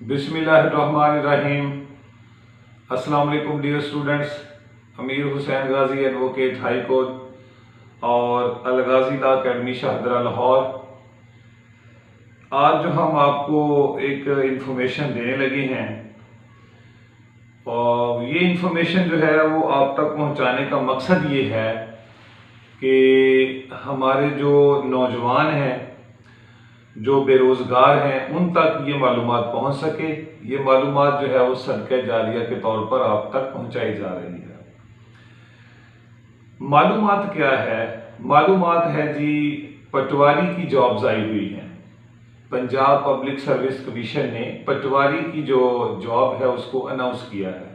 बिस्मिल्लाहिर्रहमानिर्रहीम। अस्सलाम वालेकुम डियर स्टूडेंट्स। अमीर हुसैन गाजी एडवोकेट हाई कोर्ट और अल गाजी लॉ अकेडमी शाहदरा लाहौर। आज जो हम आपको एक इंफॉर्मेशन देने लगे हैं और ये इंफॉर्मेशन जो है वो आप तक पहुंचाने का मकसद ये है कि हमारे जो नौजवान हैं, जो बेरोज़गार हैं, उन तक ये मालूमात पहुंच सके। ये मालूमात जो है वो सदका जारिया के तौर पर आप तक पहुंचाई जा रही है। मालूमात क्या है? मालूमात है जी, पटवारी की जॉब्स आई हुई हैं। पंजाब पब्लिक सर्विस कमीशन ने पटवारी की जो जॉब है उसको अनाउंस किया है।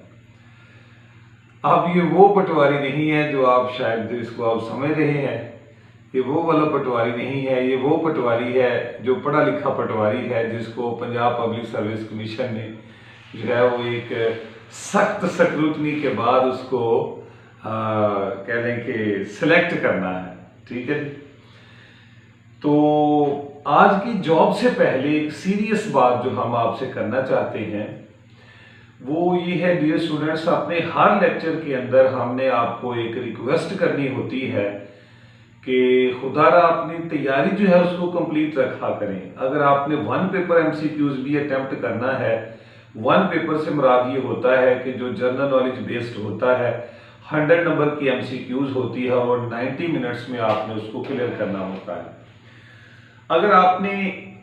अब ये वो पटवारी नहीं है जो आप शायद इसको आप समझ रहे हैं, ये वो वाला पटवारी नहीं है। ये वो पटवारी है जो पढ़ा लिखा पटवारी है, जिसको पंजाब पब्लिक सर्विस कमीशन ने जो है वो एक सख्त स्क्रूटनी के बाद उसको कह लें कि सिलेक्ट करना है। ठीक है जी। तो आज की जॉब से पहले एक सीरियस बात जो हम आपसे करना चाहते हैं वो ये है डियर स्टूडेंट्स, अपने हर लेक्चर के अंदर हमने आपको एक रिक्वेस्ट करनी होती है कि खुदारा अपनी तैयारी जो है उसको कंप्लीट रखा करें। अगर आपने वन पेपर एमसीक्यूज भी अटेम्प्ट करना है, वन पेपर से मुराद ये होता है कि जो जनरल नॉलेज बेस्ड होता है, 100 नंबर की एमसीक्यूज होती है और 90 मिनट्स में आपने उसको क्लियर करना होता है। अगर आपने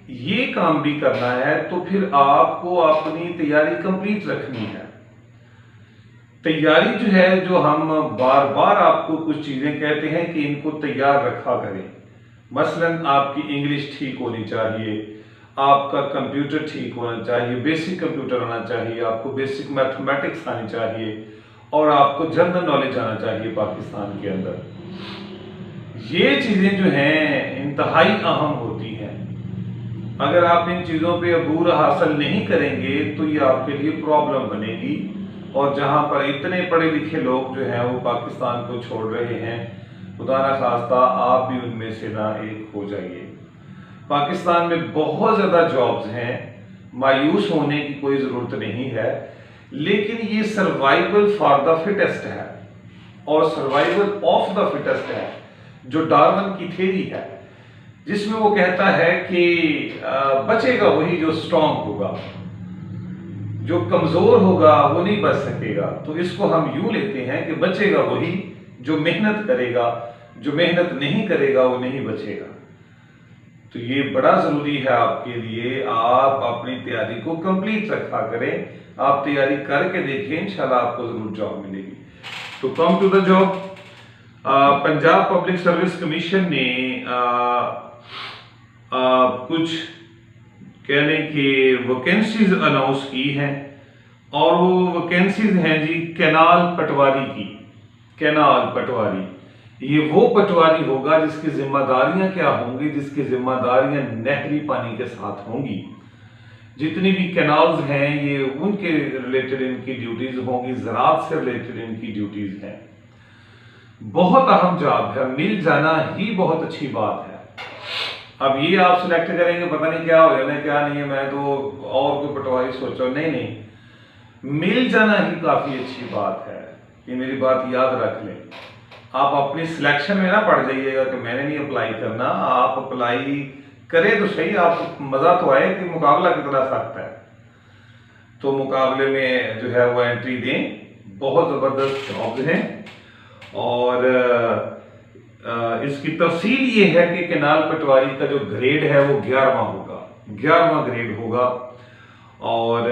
ये काम भी करना है तो फिर आपको अपनी तैयारी कंप्लीट रखनी है। तैयारी जो है, जो हम बार बार आपको कुछ चीजें कहते हैं कि इनको तैयार रखा करें। मसलन आपकी इंग्लिश ठीक होनी चाहिए, आपका कंप्यूटर ठीक होना चाहिए, बेसिक कंप्यूटर होना चाहिए, आपको बेसिक मैथमेटिक्स आनी चाहिए और आपको जनरल नॉलेज आना चाहिए पाकिस्तान के अंदर। ये चीजें जो हैं इंतहाई अहम होती हैं। अगर आप इन चीजों पे अबूर हासिल नहीं करेंगे तो ये आपके लिए प्रॉब्लम बनेगी। और जहां पर इतने पढ़े लिखे लोग जो हैं वो पाकिस्तान को छोड़ रहे हैं, खुदा ना खास्ता आप भी उनमें से ना एक हो जाइए। पाकिस्तान में बहुत ज्यादा जॉब्स हैं, मायूस होने की कोई जरूरत नहीं है, लेकिन ये सर्वाइवल फॉर द फिटेस्ट है और सर्वाइवल ऑफ द फिटेस्ट है, जो डार्विन की थ्योरी है, जिसमें वो कहता है कि बचेगा वही जो स्ट्रांग होगा, जो कमजोर होगा वो नहीं बच सकेगा। तो इसको हम यूं लेते हैं कि बचेगा वही जो मेहनत करेगा, जो मेहनत नहीं करेगा वो नहीं बचेगा। तो ये बड़ा जरूरी है आपके लिए, आप अपनी तैयारी को कंप्लीट रखा करें। आप तैयारी करके देखिए, इंशाल्लाह आपको जरूर जॉब मिलेगी। तो come to the job. Punjab public service commission ने कुछ कहने की वैकेंसीज अनाउंस की हैं और वो वैकेंसीज हैं जी कैनाल पटवारी की। कैनाल पटवारी, ये वो पटवारी होगा जिसकी जिम्मेदारियां क्या होंगी, जिसकी जिम्मेदारियां नहरी पानी के साथ होंगी। जितनी भी कैनाल्स हैं ये उनके रिलेटेड इनकी ड्यूटीज होंगी, ज़राअत से रिलेटेड इनकी ड्यूटीज हैं। बहुत अहम जॉब है, मिल जाना ही बहुत अच्छी बात है। अब ये आप सिलेक्ट करेंगे, पता नहीं क्या हो जाना क्या नहीं है, मैं तो और कोई पटवारी सोचो, नहीं, मिल जाना ही काफी अच्छी बात है। ये मेरी बात याद रख लें। आप अपनी सिलेक्शन में ना पड़ जाइएगा कि मैंने नहीं अप्लाई करना। आप अप्लाई करें तो सही, आपको मजा तो आए कि मुकाबला कितना सख्त है, तो मुकाबले में जो है वो एंट्री दें। बहुत जबरदस्त जॉब्स हैं और इसकी तफसील ये है कि कैनाल पटवारी का जो ग्रेड है वो 11वां होगा, 11वां ग्रेड होगा और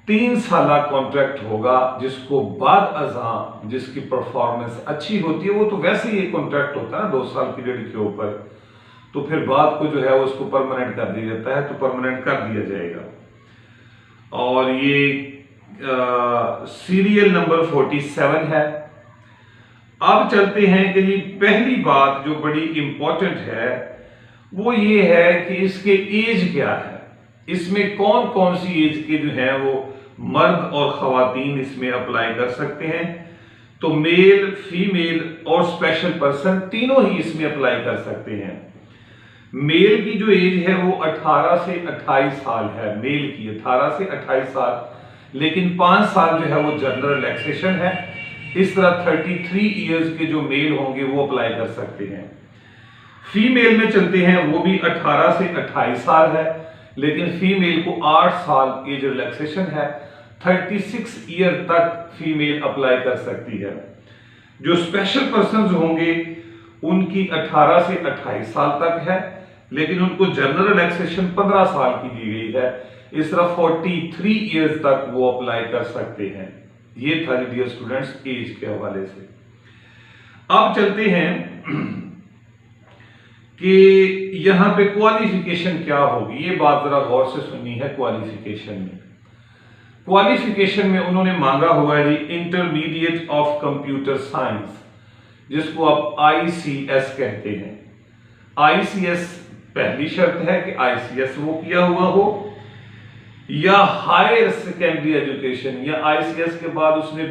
3 साल कॉन्ट्रैक्ट होगा, जिसको बाद अज़ां जिसकी परफॉर्मेंस अच्छी होती है वो तो वैसे ही एक कॉन्ट्रैक्ट होता है 2 साल पीरियड के ऊपर, तो फिर बाद को जो है उसको परमानेंट कर दिया जाता है, तो परमानेंट कर दिया जाएगा। और ये सीरियल नंबर 47 है। अब चलते हैं कि जी पहली बात जो बड़ी इंपॉर्टेंट है वो ये है कि इसके एज क्या है, इसमें कौन कौन सी एज के जो है वो मर्द और खवातीन इसमें अप्लाई कर सकते हैं। तो मेल, फीमेल और स्पेशल पर्सन तीनों ही इसमें अप्लाई कर सकते हैं। मेल की जो एज है वो 18 से 28 साल है, मेल की 18 से 28 साल, लेकिन 5 साल जो है वो जनरल रिलैक्सेशन है। इस तरह 33 इयर्स के जो मेल होंगे वो अप्लाई कर सकते हैं। फीमेल में चलते हैं, वो भी 18 से 28 साल है, लेकिन फीमेल को 8 साल एज रिलैक्सेशन है। 36 ईयर तक फीमेल अप्लाई कर सकती है। जो स्पेशल पर्सन होंगे उनकी 18 से 28 साल तक है, लेकिन उनको जनरल रिलैक्सेशन 15 साल की दी गई है। इस तरह 43 इयर्स तक वो अप्लाई कर सकते हैं। ये था डियर स्टूडेंट्स एज के हवाले से। अब चलते हैं कि यहां पे क्वालिफिकेशन क्या होगी, ये बात जरा गौर से सुननी है। क्वालिफिकेशन में उन्होंने मांगा हुआ है जी इंटरमीडिएट ऑफ कंप्यूटर साइंस, जिसको आप ICS कहते हैं। ICS पहली शर्त है कि ICS वो किया हुआ हो, या हायर सेकेंडरी एजुकेशन, या ICS के बाद उसने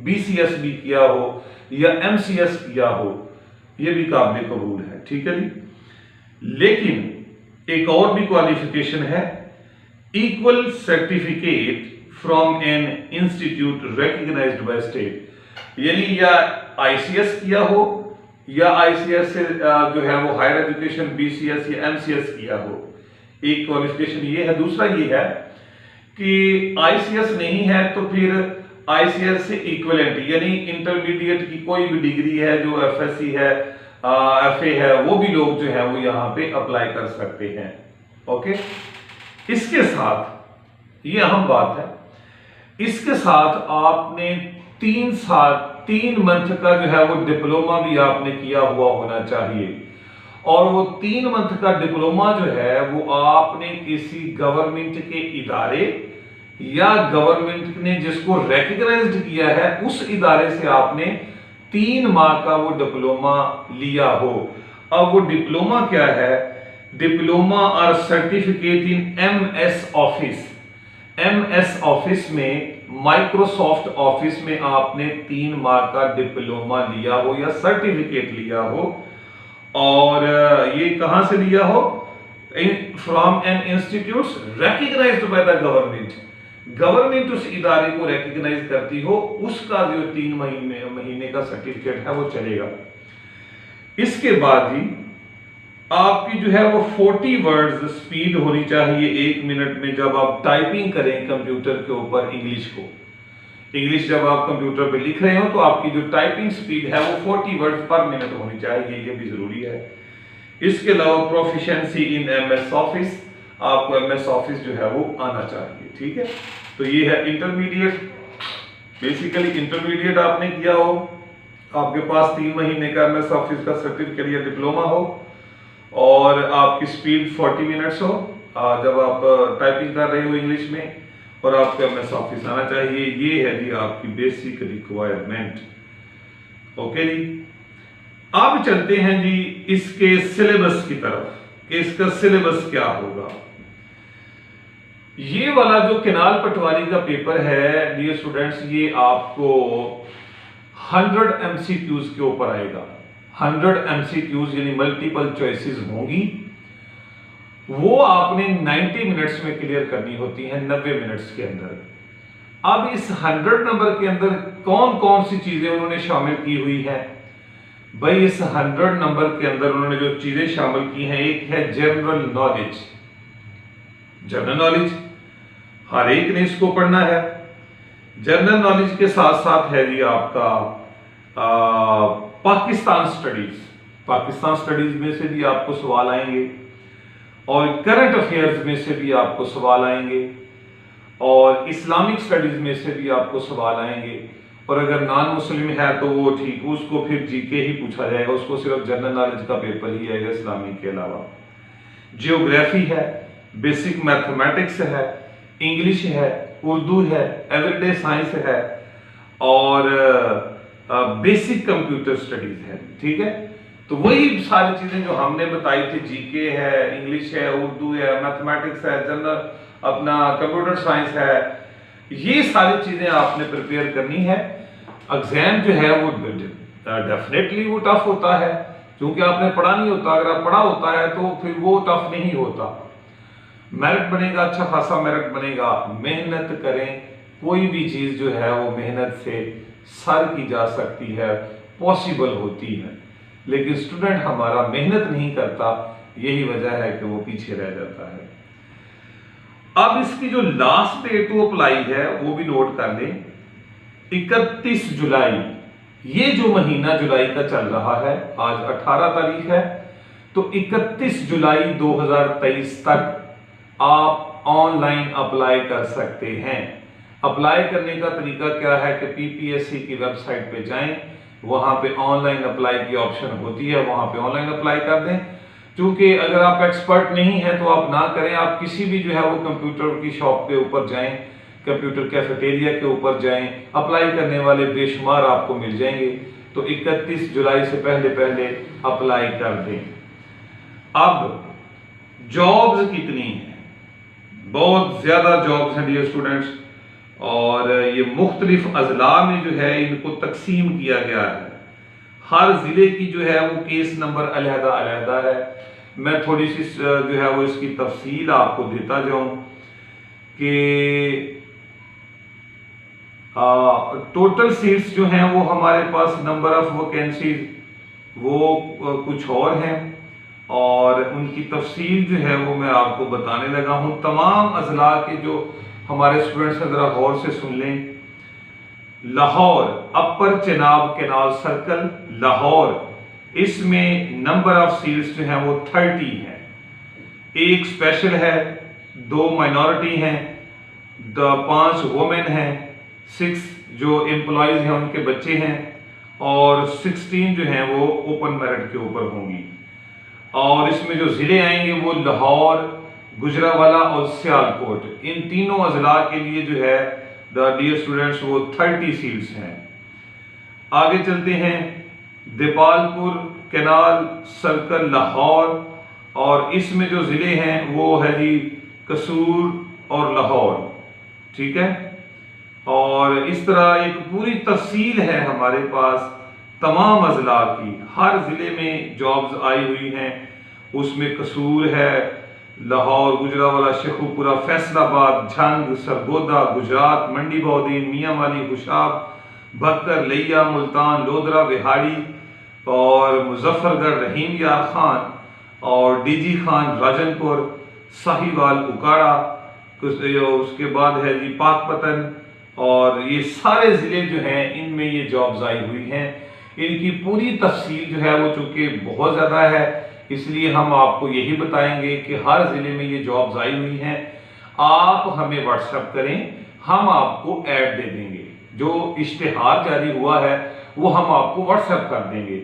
BCS भी किया हो या MCS किया हो, ये भी काबिल कबूल है। ठीक है जी। लेकिन एक और भी क्वालिफिकेशन है, equal certificate from an institute recognized by state, यानी या ICS किया हो या ICS से जो है वो हायर एजुकेशन BCS या MCS किया हो। एक क्वालिफिकेशन ये है। दूसरा ये है कि ICS नहीं है तो फिर ICS से इक्विवेलेंट, यानी इंटरमीडिएट की कोई भी डिग्री है, जो FSC है, FA है, वो भी लोग जो है वो यहाँ पे अप्लाई कर सकते हैं। ओके, इसके साथ ये अहम बात है, इसके साथ आपने 3 मंथ का जो है वो डिप्लोमा भी आपने किया हुआ होना चाहिए। और वो 3 मंथ का डिप्लोमा जो है वो आपने किसी गवर्नमेंट के इदारे या गवर्नमेंट ने जिसको रिकॉग्नाइज्ड किया है उस इदारे से आपने 3 माह का वो डिप्लोमा लिया हो। अब वो डिप्लोमा क्या है? डिप्लोमा और certificate in MS office. MS office में, माइक्रोसॉफ्ट ऑफिस में आपने 3 माह का डिप्लोमा लिया हो या सर्टिफिकेट लिया हो, और ये कहां से लिया हो? From an institute recognized by the government. Government उस इदारे को रिकॉग्नाइज करती हो, उसका जो 3 महीने का सर्टिफिकेट है वो चलेगा। इसके बाद जी आपकी जो है वो 40 वर्ड्स स्पीड होनी चाहिए 1 मिनट में जब आप टाइपिंग करें कंप्यूटर के ऊपर इंग्लिश को। इंग्लिश जब आप कंप्यूटर पे लिख रहे हो तो आपकी जो टाइपिंग स्पीड है वो 40 वर्ड्स पर मिनट होनी चाहिए, ये भी जरूरी है। इसके अलावा प्रोफिशिएंसी इन MS ऑफिस, आपको MS ऑफिस जो है वो आना चाहिए। ठीक है, तो ये है इंटरमीडिएट। बेसिकली इंटरमीडिएट आपने किया हो, आपके पास 3 महीने का MS ऑफिस का सर्टिफिकेट या डिप्लोमा हो, और आपकी स्पीड 40 मिनट्स हो जब आप टाइपिंग कर रहे हो इंग्लिश में, और आपको MS ऑफिस आना चाहिए। ये है जी आपकी बेसिक रिक्वायरमेंट। ओके जी, अब चलते हैं जी इसके सिलेबस की तरफ कि इसका सिलेबस क्या होगा। ये वाला जो केनाल पटवारी का पेपर है डियर स्टूडेंट्स, ये आपको 100 MCQs के ऊपर आएगा। 100 MCQs यानी मल्टीपल चॉइसेस होंगी, वो आपने 90 मिनट्स में क्लियर करनी होती है, 90 मिनट्स के अंदर। अब इस 100 नंबर के अंदर कौन कौन सी चीजें उन्होंने शामिल की हुई है? भाई इस 100 नंबर के अंदर उन्होंने जो चीजें शामिल की हैं, एक है जनरल नॉलेज। जनरल नॉलेज हर एक ने इसको पढ़ना है। जनरल नॉलेज के साथ साथ है जी आपका पाकिस्तान स्टडीज। पाकिस्तान स्टडीज में से भी आपको सवाल आएंगे, और करंट अफेयर्स में से भी आपको सवाल आएंगे, और इस्लामिक स्टडीज में से भी आपको सवाल आएंगे। और अगर नॉन मुस्लिम है तो वो ठीक, उसको फिर GK ही पूछा जाएगा, उसको सिर्फ जनरल नॉलेज का पेपर ही आएगा इस्लामिक के अलावा। जियोग्राफी है, बेसिक मैथमेटिक्स है, इंग्लिश है, उर्दू है, एवरीडे साइंस है, और बेसिक कंप्यूटर स्टडीज है। ठीक है, तो वही सारी चीजें जो हमने बताई थी, GK है, इंग्लिश है, उर्दू है, मैथमेटिक्स है, जनरल अपना कंप्यूटर साइंस है, ये सारी चीजें आपने प्रिपेयर करनी है। एग्जाम जो है वो डेफिनेटली वो टफ होता है, क्योंकि आपने पढ़ा नहीं होता। अगर आप पढ़ा होता है तो फिर वो टफ नहीं होता। मेरिट बनेगा, अच्छा खासा मेरिट बनेगा। मेहनत करें, कोई भी चीज जो है वो मेहनत से सर की जा सकती है, पॉसिबल होती है। लेकिन स्टूडेंट हमारा मेहनत नहीं करता, यही वजह है कि वो पीछे रह जाता है। अब इसकी जो लास्ट डेट टू अप्लाई है वो भी नोट कर लें, 31 जुलाई। ये जो महीना जुलाई का चल रहा है, आज 18 तारीख है, तो 31 जुलाई 2023 तक आप ऑनलाइन अप्लाई कर सकते हैं। अप्लाई करने का तरीका क्या है कि पीपीएससी की वेबसाइट पे जाएं, वहां पे ऑनलाइन अप्लाई की ऑप्शन होती है, वहां पे ऑनलाइन अप्लाई कर दें। क्योंकि अगर आप एक्सपर्ट नहीं हैं तो आप ना करें, आप किसी भी जो है वो कंप्यूटर की शॉप के ऊपर जाएं, कंप्यूटर कैफेटेरिया के ऊपर जाएं, अप्लाई करने वाले बेशुमार आपको मिल जाएंगे। तो 31 जुलाई से पहले पहले अप्लाई कर दें। अब जॉब्स कितनी हैं? बहुत ज्यादा जॉब्स हैं डियर स्टूडेंट्स, और ये मुख्तलिफ अजला में जो है इनको तकसीम किया गया है। हर जिले की जो है वो केस नंबर अलहदा अलहदा है। मैं थोड़ी सी जो है वो इसकी तफसील आपको देता जाऊं कि टोटल सीट्स जो हैं वो हमारे पास, नंबर ऑफ वैकेंसीज वो कुछ और हैं, और उनकी तफसील जो है वो मैं आपको बताने लगा हूं। तमाम अजला के जो हमारे स्टूडेंट्स हैं जरा गौर से सुन लें। लाहौर अपर चेनाब कैनाल सर्कल लाहौर, इसमें नंबर ऑफ सीट्स जो हैं वो 30 है। एक स्पेशल है, 2 माइनॉरिटी हैं, 5 वुमेन हैं, 6 जो एम्प्लॉयज हैं उनके बच्चे हैं, और 16 जो हैं वो ओपन मेरिट के ऊपर होंगी। और इसमें जो जिले आएंगे वो लाहौर, गुजरावाला और सियालकोट, इन तीनों अजला के लिए जो है डियर स्टूडेंट्स वो 30 सीट्स हैं। आगे चलते हैं, देपालपुर कैनाल सर्कल लाहौर, और इसमें जो जिले हैं वो है जी कसूर और लाहौर, ठीक है। और इस तरह एक पूरी तफसील है हमारे पास तमाम अजला की, हर जिले में जॉब्स आई हुई हैं। उसमें कसूर है, लाहौर, गुजरावाला, शेखुपुरा, फैसलाबाद, झंग, सरगोदा, गुजरात, मंडी बौदीन, मियांवाली, हुशाब, भक्कर, लिया, मुल्तान, लोधरा, बिहाड़ी और मुजफ्फरगढ़, रहीम यार खान और डीजी खान, राजनपुर, साहिवाल, उकाड़ा, उसके बाद है जी पाकपतन, और ये सारे जिले जो हैं इनमें ये जॉब्स आई हुई हैं। इनकी पूरी तफसील जो है वो चूंकि बहुत ज़्यादा है, इसलिए हम आपको यही बताएंगे कि हर जिले में ये जॉब्स आई हुई हैं। आप हमें व्हाट्सएप करें, हम आपको ऐड दे देंगे। जो इश्तिहार जारी हुआ है वो हम आपको व्हाट्सएप कर देंगे।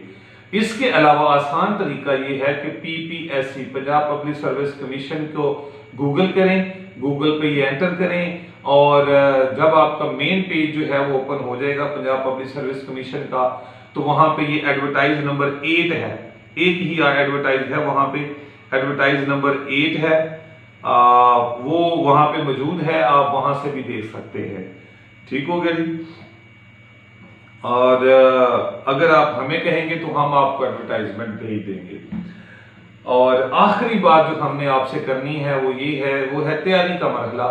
इसके अलावा आसान तरीका ये है कि PPSC Punjab public service commission को गूगल करें, गूगल पे ये एंटर करें, और जब आपका मेन पेज जो है वो ओपन हो जाएगा पंजाब पब्लिक सर्विस कमीशन का, तो वहां पे ये एडवर्टाइज नंबर 8 है, एक ही एडवर्टाइज है वहां पे, एडवर्टाइज नंबर 8 है, वो वहां पे मौजूद है, आप वहां से भी देख सकते हैं। ठीक हो गया जी। और अगर आप हमें कहेंगे तो हम आपको एडवर्टाइजमेंट भेज देंगे। और आखिरी बात जो हमने आपसे करनी है वो ये है, वो है तैयारी का मरहला,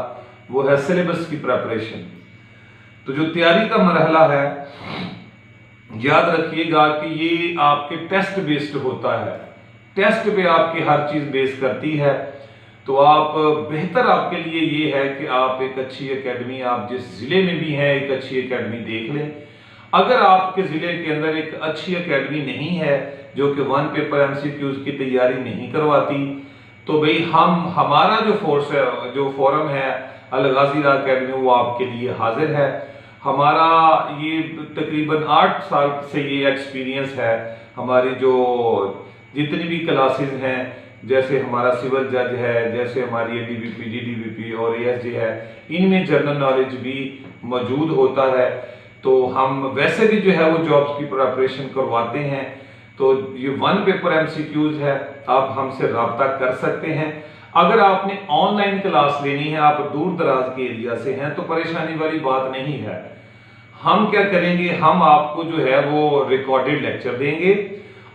वो है सिलेबस की प्रिपरेशन। तो जो तैयारी का मरहला है, याद रखिएगा कि ये आपके टेस्ट बेस्ड होता है, टेस्ट पे आपकी हर चीज बेस करती है। तो आप बेहतर आपके लिए ये है कि आप एक अच्छी एकेडमी, आप जिस जिले में भी हैं एक अच्छी एकेडमी देख लें। अगर आपके जिले के अंदर एक अच्छी एकेडमी नहीं है जो कि 1 पेपर एमसीक्यूज की तैयारी नहीं करवाती, तो भाई हमारा जो फोर्स है, जो फोरम है अल गाज़ी लॉ एकेडमी, वो आपके लिए हाजिर है। हमारा ये तकरीबन 8 साल से ये एक्सपीरियंस है। हमारी जो जितनी भी क्लासेस हैं, जैसे हमारा सिविल जज है, जैसे हमारी डीबीपी, डीडीबीपी और एएसजे है, इनमें जनरल नॉलेज भी मौजूद होता है। तो हम वैसे भी जो है वो जॉब्स की प्रिपरेशन करवाते हैं। तो ये 1 पेपर एमसीक्यूज है, आप हमसे रब्ता कर सकते हैं। अगर आपने ऑनलाइन क्लास लेनी है, आप दूर दराज के एरिया से हैं, तो परेशानी वाली बात नहीं है। हम क्या करेंगे, हम आपको जो है वो रिकॉर्डेड लेक्चर देंगे,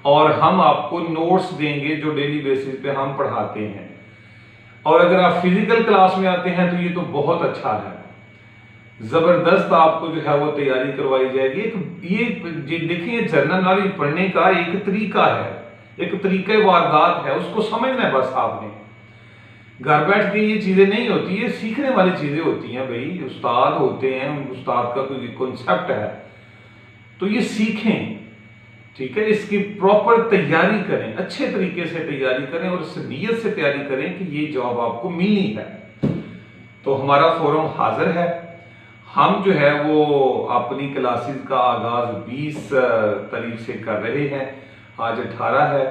और हम आपको नोट्स देंगे जो डेली बेसिस पे हम पढ़ाते हैं। और अगर आप फिजिकल क्लास में आते हैं तो ये तो बहुत अच्छा है, जबरदस्त आपको जो है वो तैयारी करवाई जाएगी। ये देखिए, जनरल नॉलेज पढ़ने का एक तरीका है, एक तरीका वारदात है, उसको समझना है बस आपने। घर बैठ के ये चीजें नहीं होती, ये सीखने वाली चीजें होती हैं भाई। उस्ताद होते हैं, उस्ताद का कोई कॉन्सेप्ट है तो ये सीखें, ठीक है। इसकी प्रॉपर तैयारी करें, अच्छे तरीके से तैयारी करें और इस नीयत से तैयारी करें कि ये जॉब आपको मिलनी है। तो हमारा फोरम हाजिर है। हम जो है वो अपनी क्लासेस का आगाज 20 तारीख से कर रहे हैं। आज 18 है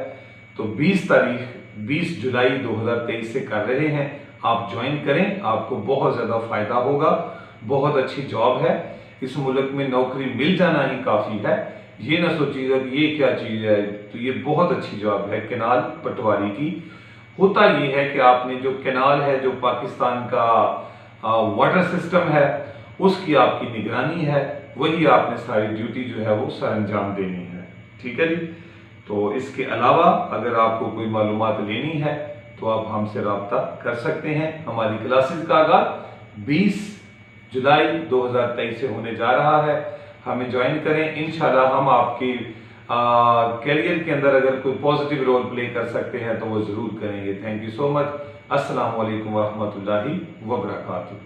तो 20 जुलाई 2023 से कर रहे हैं। आप ज्वाइन करें, आपको बहुत ज़्यादा फायदा होगा। बहुत अच्छी जॉब है, इस मुल्क में नौकरी मिल जाना ही काफ़ी है। ये ना सोचिएगा कि ये क्या चीज़ है, तो ये बहुत अच्छी जॉब है कैनाल पटवारी की। होता ये है कि आपने जो कैनाल है, जो पाकिस्तान का वाटर सिस्टम है, उसकी आपकी निगरानी है, वही आपने सारी ड्यूटी जो है वो सर अंजाम देनी है, ठीक है जी। तो इसके अलावा अगर आपको कोई मालूमात लेनी है तो आप हमसे रब्ता कर सकते हैं। हमारी क्लासेस का आगाज 20 जुलाई 2023 से होने जा रहा है। हमें ज्वाइन करें, इंशाल्लाह हम आपके कैरियर के अंदर अगर कोई पॉजिटिव रोल प्ले कर सकते हैं तो वो ज़रूर करेंगे। Thank you so much. अस्सलाम वालेकुम वरहमतुल्लाहि वबरकातुहू।